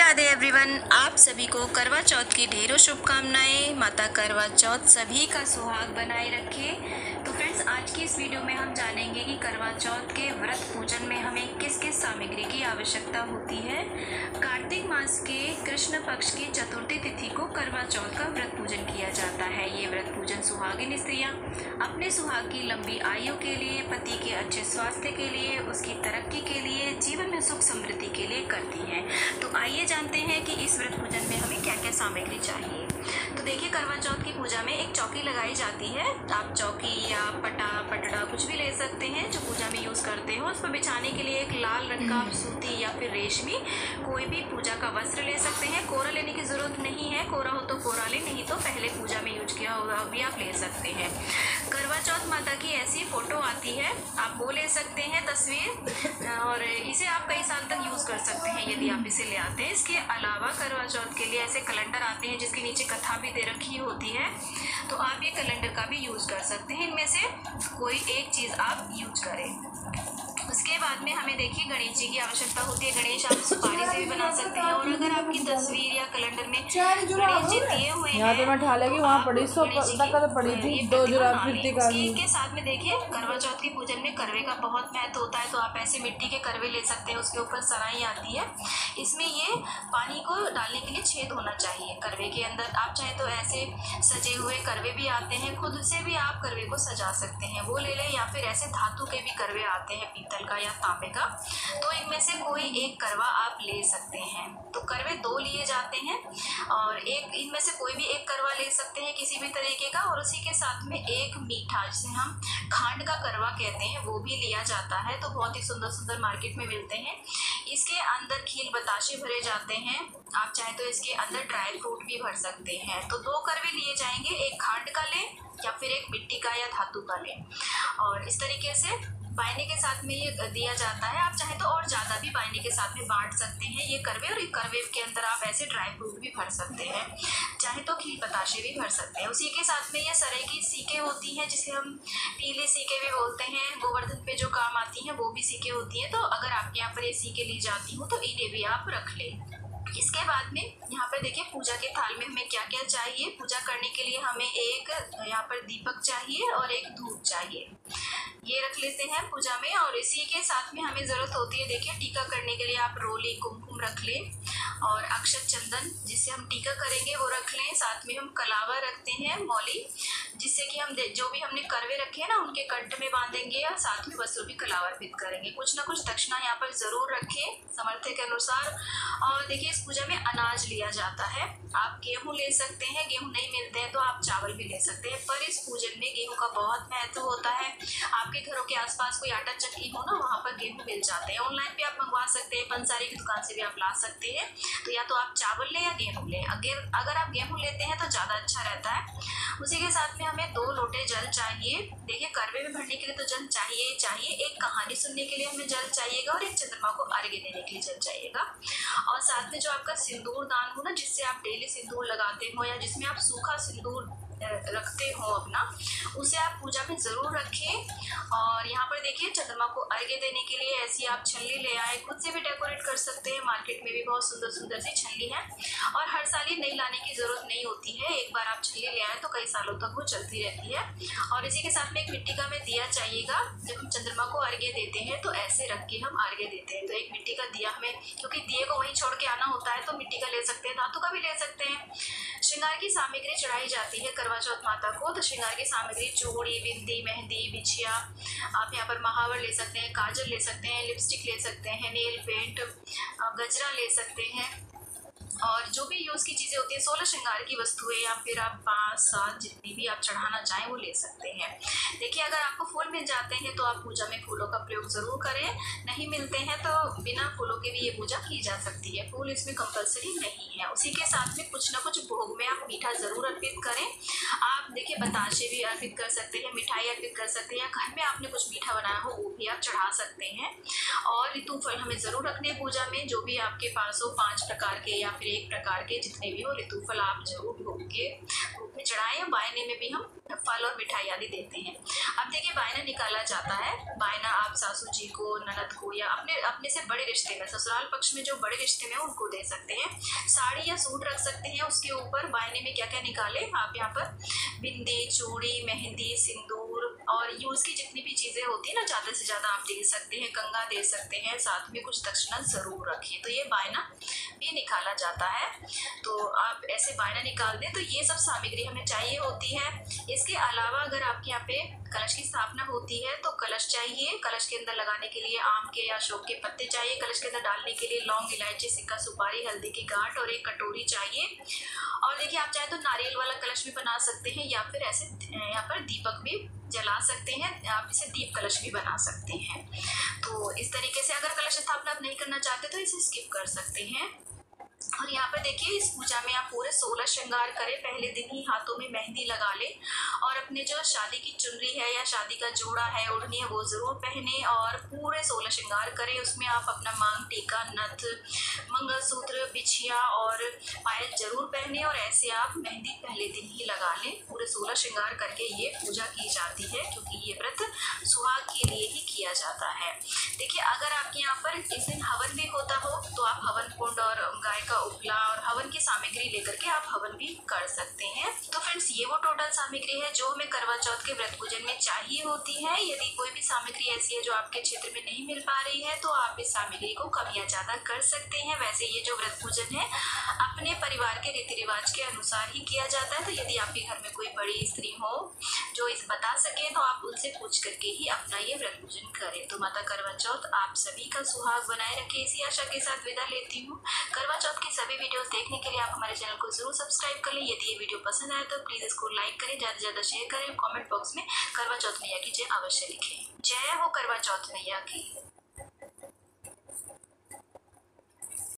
Radhe everyone, आप सभी को करवा चौथ की ढेरों शुभकामनाएं। माता करवा चौथ सभी का सुहाग बनाए रखे। तो फ्रेंड्स, आज की इस वीडियो में हम जानेंगे कि करवा चौथ के व्रत पूजन में हमें किस किस सामग्री की आवश्यकता होती है। कार्तिक मास के कृष्ण पक्ष की चतुर्थी तिथि को करवा चौथ का व्रत पूजन किया जाता है। ये व्रत पूजन सुहागिन स्त्रियाँ अपने सुहाग की लंबी आयु के लिए, पति के अच्छे स्वास्थ्य के लिए, उसकी तरक्की के लिए, जीवन में सुख समृद्धि के लिए करती हैं। तो आइए जानते हैं कि इस व्रत पूजन में हमें क्या क्या सामग्री चाहिए। तो देखिए, करवा चौथ की पूजा में एक चौकी लगाई जाती है। आप चौकी या पटड़ा कुछ भी ले सकते हैं जो पूजा में यूज़ करते हो। उस पर बिछाने के लिए एक लाल रंग का सूती या फिर रेशमी कोई भी पूजा का वस्त्र ले सकते हैं। कोरा लेने की ज़रूरत नहीं है, कोरा हो तो कोरा ले, नहीं तो पहले पूजा में यूज किया हुआ भी आप ले सकते हैं। करवा चौथ माता की ऐसी फ़ोटो आती है, आप वो ले सकते हैं तस्वीर, और इसे आप कई साल तक यूज़ कर सकते हैं यदि आप इसे ले आते हैं। इसके अलावा करवा चौथ के लिए ऐसे कैलेंडर आते हैं जिसके नीचे कथा भी दे रखी होती है, तो आप ये कैलेंडर का भी यूज़ कर सकते हैं। इनमें से कोई एक चीज़ आप यूज करें। उसके बाद में हमें देखिए गणेश जी की आवश्यकता होती है। गणेश आप सुपारी से भी बना सकते हैं, और अगर आपकी तस्वीर या कैलेंडर में गणेश जी दिए हुए हैं तो मैं ठालेगी वहाँ पड़ी सो तक पड़ी थी दो जुरा फिरती का। इसके साथ में देखिए, करवा चौथ की पूजन में करवे का बहुत महत्व होता है। तो आप ऐसे मिट्टी के करवे ले सकते हैं, उसके ऊपर सराई आती है, इसमें ये पानी को डालने के लिए छेद होना चाहिए करवे के अंदर। आप चाहे तो ऐसे सजे हुए करवे भी आते हैं, खुद से भी आप करवे को सजा सकते हैं, वो ले लें, या फिर ऐसे धातु के भी करवे आते हैं, पीतल का या तांबे का। तो इनमें से कोई एक करवा आप ले सकते हैं। तो करवे दो लिए जाते हैं, और एक इनमें से कोई भी एक करवा ले सकते हैं किसी भी तरीके का, और उसी के साथ में एक मीठा, जिसे हम खांड का करवा कहते हैं, वो भी लिया जाता है। तो बहुत ही सुंदर सुंदर मार्केट में मिलते हैं। इसके अंदर खील बताशे भरे जाते हैं। आप चाहे तो इसके अंदर ड्राई फ्रूट भी भर सकते हैं। तो दो करवे लिए जाएंगे, एक खांड का लें या फिर एक मिट्टी का या धातु का लें, और इस तरीके से बायने के साथ में ये दिया जाता है। आप चाहे तो और ज़्यादा भी बायने के साथ में बांट सकते हैं ये करवे, और ये करवे के अंदर आप ऐसे ड्राई फ्रूट भी भर सकते हैं, चाहे तो खील बताशे भी भर सकते हैं। उसी के साथ में ये सराय की सीकें होती हैं, जिसे हम पीले सीके भी बोलते हैं, गोवर्धन पे जो काम आती हैं वो भी सीकें होती हैं। तो अगर आपके यहाँ पर ये सीकें ली जाती हो तो इन्हें भी आप रख लें। इसके बाद में यहाँ पर देखिए, पूजा के थाल में हमें क्या क्या चाहिए। पूजा करने के लिए हमें एक यहाँ पर दीपक चाहिए और एक धूप चाहिए, ये रख लेते हैं पूजा में। और इसी के साथ में हमें ज़रूरत होती है, देखिए, टीका करने के लिए आप रोली कुमकुम रख लें, और अक्षत चंदन जिससे हम टीका करेंगे वो रख लें। साथ में हम कलावा रखते हैं, मौली, जिससे कि हम जो भी हमने करवे रखे हैं ना उनके कंठ में बांधेंगे, और साथ में वस्त्र भी कलावा अर्पित करेंगे। कुछ ना कुछ दक्षिणा यहाँ पर ज़रूर रखें सामर्थ्य के अनुसार। और देखिए, इस पूजा में अनाज लिया जाता है। आप गेहूँ ले सकते हैं, गेहूँ नहीं मिलते हैं तो आप चावल भी ले सकते हैं, पर इस पूजन में गेहूँ का बहुत महत्व होता है। आपके घरों के आसपास कोई आटा चक्की हो ना, वहाँ पर गेहूँ मिल जाते हैं। ऑनलाइन भी आप मंगवा सकते हैं, पंसारी की दुकान से भी आप ला सकते हैं। तो या तो आप चावल लें या गेहूँ लें। अगर आप गेहूँ लेते हैं तो ज़्यादा अच्छा रहता है। उसी के साथ में हमें 2 लोटे जल चाहिए। देखिए, करवे में भरने के लिए तो जल चाहिए, एक कहानी सुनने के लिए हमें जल चाहिएगा, और एक चंद्रमा को अर्घ्य देने के लिए जल चाहिएगा। और साथ में जो आपका सिंदूर दान हो ना, जिससे आप डेली सिंदूर लगाते हो, या जिसमें आप सूखा सिंदूर रखते हो अपना, उसे आप पूजा में ज़रूर रखें। और यहाँ पर देखिए, चंद्रमा को अर्घ्य देने के लिए ऐसी आप छल्ली ले आए, खुद से भी डेकोरेट कर सकते हैं। मार्केट में भी बहुत सुंदर सुंदर सी छल्ली है, और हर साल ये नई लाने की ज़रूरत नहीं होती है। एक बार आप छल्ली ले आए तो कई सालों तक वो चलती रहती है। और इसी के साथ में एक मिट्टी का में दिया चाहिएगा। जब हम चंद्रमा को अर्घ्य देते हैं तो ऐसे रख के हम अर्घ्य देते हैं। तो एक मिट्टी का दिया हमें, क्योंकि दिए को वहीं छोड़ के आना होता है, तो मिट्टी का ले सकते हैं, धातु का भी ले सकते हैं। श्रृंगार की सामग्री चढ़ाई जाती है करवा चौथ माता को। तो श्रृंगार की सामग्री चूड़ी, बिंदी, मेहंदी, बिछिया, आप यहाँ पर महावर ले सकते हैं, काजल ले सकते हैं, लिपस्टिक ले सकते हैं, नेल पेंट, गजरा ले सकते हैं, और जो भी यूज़ की चीज़ें होती हैं, 16 श्रृंगार की वस्तुएं, या फिर आप 5-7 जितनी भी आप चढ़ाना चाहें वो ले सकते हैं। देखिए, अगर आपको फूल मिल जाते हैं तो आप पूजा में फूलों का प्रयोग ज़रूर करें, नहीं मिलते हैं तो बिना फूलों के भी ये पूजा की जा सकती है। फूल इसमें कंपलसरी नहीं है। उसी के साथ में कुछ ना कुछ भोग में आप मीठा ज़रूर अर्पित करें। आप देखिए, बताशे भी अर्पित कर सकते हैं, मिठाई अर्पित कर सकते हैं, घर में आपने कुछ मीठा बनाया हो वो भी आप चढ़ा सकते हैं। और ऋतु फल हमें ज़रूर रखने पूजा में, जो भी आपके पास हो, 5 प्रकार के या फिर एक प्रकार के जितने भी हो ऋतु फल आप जरूर भोग के रूप में चढ़ाएं। बायने में भी हम फल और मिठाई आदि देते हैं। अब देखिए बायना निकाला जाता है। बायना आप सासू जी को, ननद को या अपने से बड़े रिश्ते में, ससुराल पक्ष में जो बड़े रिश्ते में उनको दे सकते हैं। साड़ी या सूट रख सकते हैं। उसके ऊपर बायने में क्या क्या निकाले आप यहाँ पर बिंदी, चूड़ी, मेहंदी, सिंदूर और यूज की जितनी भी चीजें होती है ना, ज्यादा से ज्यादा आप दे सकते हैं। कंगा दे सकते हैं, साथ में कुछ दक्षिणा जरूर रखिए। तो ये बायना भी निकाला जाता है। तो आप ऐसे बायना निकाल दें। तो ये सब सामग्री हमें चाहिए होती है। इसके अलावा अगर आपके यहाँ पे कलश की स्थापना होती है तो कलश चाहिए। कलश के अंदर लगाने के लिए आम के या अशोक के पत्ते चाहिए। कलश के अंदर डालने के लिए लौंग, इलायची, सिक्का, सुपारी, हल्दी की गांठ और एक कटोरी चाहिए। और देखिए आप चाहे तो नारियल वाला कलश भी बना सकते हैं या फिर ऐसे यहाँ पर दीपक भी जला सकते हैं। आप इसे दीप कलश भी बना सकते हैं। तो इस तरीके से अगर कलश स्थापना आप नहीं करना चाहते तो इसे स्किप कर सकते हैं। और यहाँ पर देखिए इस पूजा में आप पूरे 16 श्रृंगार करें। पहले दिन ही हाथों में मेहंदी लगा ले और अपने जो शादी की चुनरी है या शादी का जोड़ा है, ओढ़नी है, वो जरूर पहने और पूरे 16 श्रृंगार करें। उसमें आप अपना मांग टीका, नथ, मंगलसूत्र, बिछिया और पायल जरूर पहने और ऐसे आप मेहंदी पहले दिन ही लगा लें। पूरे 16 श्रृंगार करके ये पूजा की जाती है क्योंकि ये व्रत सुहाग के लिए ही किया जाता है। देखिए अगर आपके यहाँ पर इस दिन हवन भी होता हो तो आप हवन कुंड और गाय का उपला और हवन की सामग्री लेकर के आप हवन भी कर सकते हैं। तो फ्रेंड्स ये वो टोटल सामग्री है जो हमें करवा चौथ के व्रत पूजन में चाहिए होती है। यदि कोई भी सामग्री ऐसी है जो आपके क्षेत्र में नहीं मिल पा रही है तो आप इस सामग्री को कम या ज्यादा कर सकते हैं। वैसे ये जो व्रत पूजन है अपने परिवार के रीति रिवाज के अनुसार ही किया जाता है। तो यदि आपके घर में कोई बड़ी स्त्री हो जो इस बता सके तो आप उनसे पूछ करके ही अपना ये व्रत पूजन करें। तो माता करवा चौथ आप सभी का सुहाग बनाए रखे, इसी आशा के साथ विदा लेती हूँ। करवा चौथ की सभी वीडियोस देखने के लिए आप हमारे चैनल को जरूर सब्सक्राइब कर लें। यदि ये वीडियो पसंद आए तो प्लीज इसको लाइक करें, ज्यादा से ज्यादा शेयर करें, कमेंट बॉक्स में करवा चौथ मैया की जय अवश्य लिखें। जय हो करवा चौथ मैया की।